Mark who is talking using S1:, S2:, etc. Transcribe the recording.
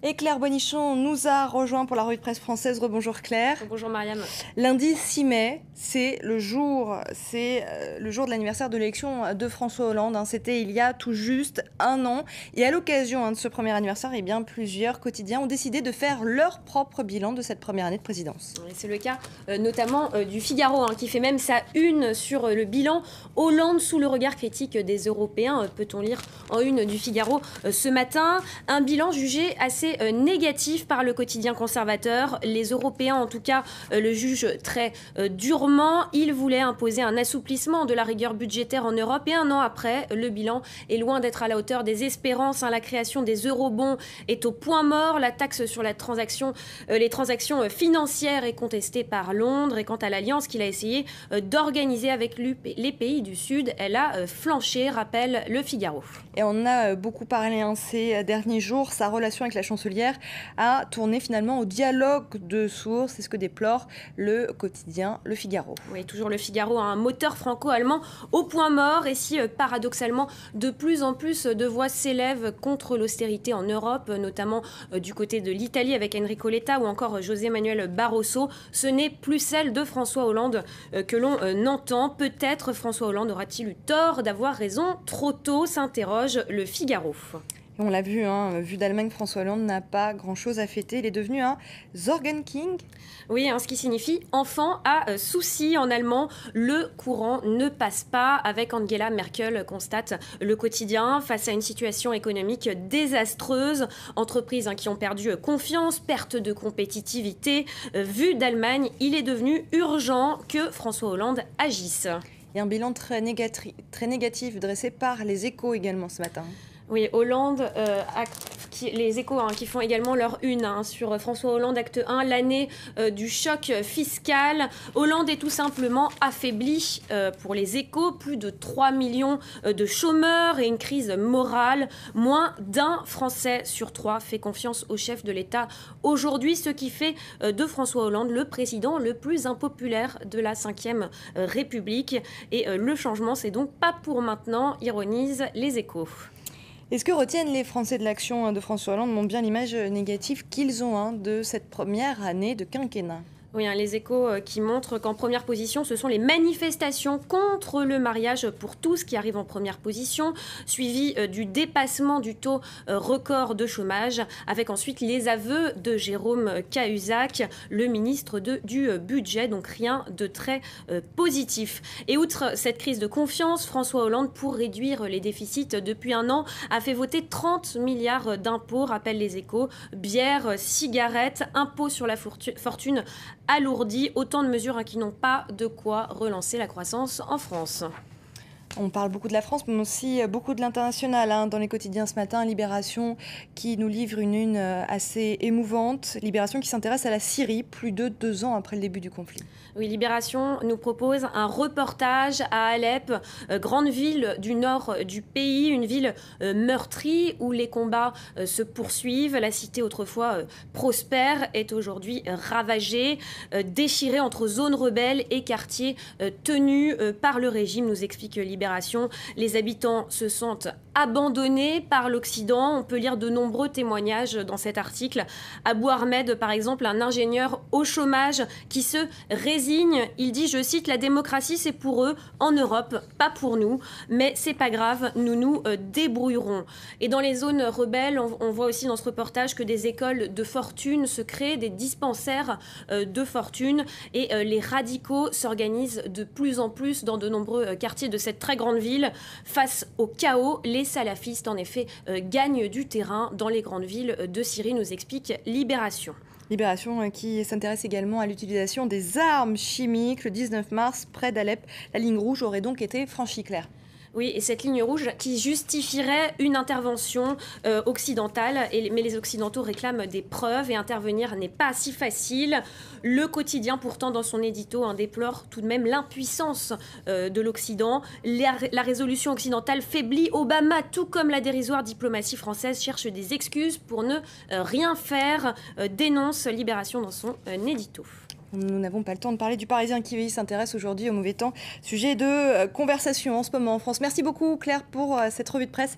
S1: Et Claire Bonichon nous a rejoint pour la revue de presse française. Rebonjour Claire.
S2: Bonjour Mariam.
S1: Lundi 6 mai, c'est le jour de l'anniversaire de l'élection de François Hollande. C'était il y a tout juste un an. Et à l'occasion de ce premier anniversaire, plusieurs quotidiens ont décidé de faire leur propre bilan de cette première année de présidence.
S2: C'est le cas notamment du Figaro, qui fait même sa une sur le bilan. Hollande sous le regard critique des Européens, peut-on lire en une du Figaro ce matin. Un bilan jugé assez négatif par le quotidien conservateur. Les Européens, en tout cas, le jugent très durement. Ils voulaient imposer un assouplissement de la rigueur budgétaire en Europe. Et un an après, le bilan est loin d'être à la hauteur des espérances. La création des eurobonds est au point mort. La taxe sur les transactions financières est contestée par Londres. Et quant à l'alliance qu'il a essayé d'organiser avec les pays du Sud, elle a flanché, rappelle le Figaro.
S1: Et on a beaucoup parlé ces derniers jours. Sa relation avec la chancelière a tourné finalement au dialogue de sourds. C'est ce que déplore le quotidien Le Figaro.
S2: Oui, toujours Le Figaro, un moteur franco-allemand au point mort. Et si paradoxalement, de plus en plus de voix s'élèvent contre l'austérité en Europe, notamment du côté de l'Italie avec Enrico Letta ou encore José Manuel Barroso, ce n'est plus celle de François Hollande que l'on entend. Peut-être François Hollande aura-t-il eu tort d'avoir raison trop tôt, s'interroge Le Figaro.
S1: Et on l'a vu, vu d'Allemagne, François Hollande n'a pas grand-chose à fêter. Il est devenu un Sorgenkind.
S2: Oui, ce qui signifie enfant à souci en allemand. Le courant ne passe pas avec Angela Merkel, constate le quotidien, face à une situation économique désastreuse. Entreprises qui ont perdu confiance, perte de compétitivité. Vu d'Allemagne, il est devenu urgent que François Hollande agisse.
S1: Et un bilan très négatif dressé par Les Échos également ce matin.
S2: Oui, Hollande, les Échos qui font également leur une sur François Hollande, acte 1, l'année du choc fiscal. Hollande est tout simplement affaibli pour les Échos. Plus de 3 millions de chômeurs et une crise morale. Moins d'un Français sur 3 fait confiance au chef de l'État aujourd'hui, ce qui fait de François Hollande le président le plus impopulaire de la Ve République. Et le changement, c'est donc pas pour maintenant, ironise Les Échos.
S1: Et ce que retiennent les Français de l'action de François Hollande montre bien l'image négative qu'ils ont de cette première année de quinquennat.
S2: Oui, Les Échos qui montrent qu'en première position, ce sont les manifestations contre le mariage pour tous qui arrivent en première position, suivi du dépassement du taux record de chômage, avec ensuite les aveux de Jérôme Cahuzac, le ministre du Budget, donc rien de très positif. Et outre cette crise de confiance, François Hollande, pour réduire les déficits depuis un an, a fait voter 30 milliards d'impôts, rappellent Les Échos, bière, cigarettes, impôts sur la fortune alourdi, autant de mesures qui n'ont pas de quoi relancer la croissance en France.
S1: On parle beaucoup de la France, mais aussi beaucoup de l'international. Dans les quotidiens ce matin, Libération qui nous livre une assez émouvante. Libération qui s'intéresse à la Syrie, plus de 2 ans après le début du conflit.
S2: Oui, Libération nous propose un reportage à Alep, grande ville du nord du pays, une ville meurtrie où les combats se poursuivent. La cité autrefois prospère est aujourd'hui ravagée, déchirée entre zones rebelles et quartiers tenus par le régime, nous explique Libération. Les habitants se sentent abandonnés par l'Occident. On peut lire de nombreux témoignages dans cet article. Abou Ahmed, par exemple, un ingénieur au chômage qui se résigne. Il dit, je cite, « La démocratie, c'est pour eux, en Europe, pas pour nous. Mais c'est pas grave, nous nous débrouillerons. » Et dans les zones rebelles, on voit aussi dans ce reportage que des écoles de fortune se créent, des dispensaires de fortune. Et les radicaux s'organisent de plus en plus dans de nombreux quartiers de cette très grande ville. Face au chaos, les salafistes, en effet, gagnent du terrain dans les grandes villes de Syrie, nous explique Libération.
S1: Libération qui s'intéresse également à l'utilisation des armes chimiques. Le 19 mars, près d'Alep, la ligne rouge aurait donc été franchie, Claire.
S2: Oui, et cette ligne rouge qui justifierait une intervention occidentale, mais les Occidentaux réclament des preuves et intervenir n'est pas si facile. Le quotidien, pourtant, dans son édito, déplore tout de même l'impuissance de l'Occident. La résolution occidentale faiblit. Obama, tout comme la dérisoire diplomatie française, cherche des excuses pour ne rien faire, dénonce Libération dans son édito.
S1: Nous n'avons pas le temps de parler du Parisien qui s'intéresse aujourd'hui au mauvais temps. Sujet de conversation en ce moment en France. Merci beaucoup Claire pour cette revue de presse.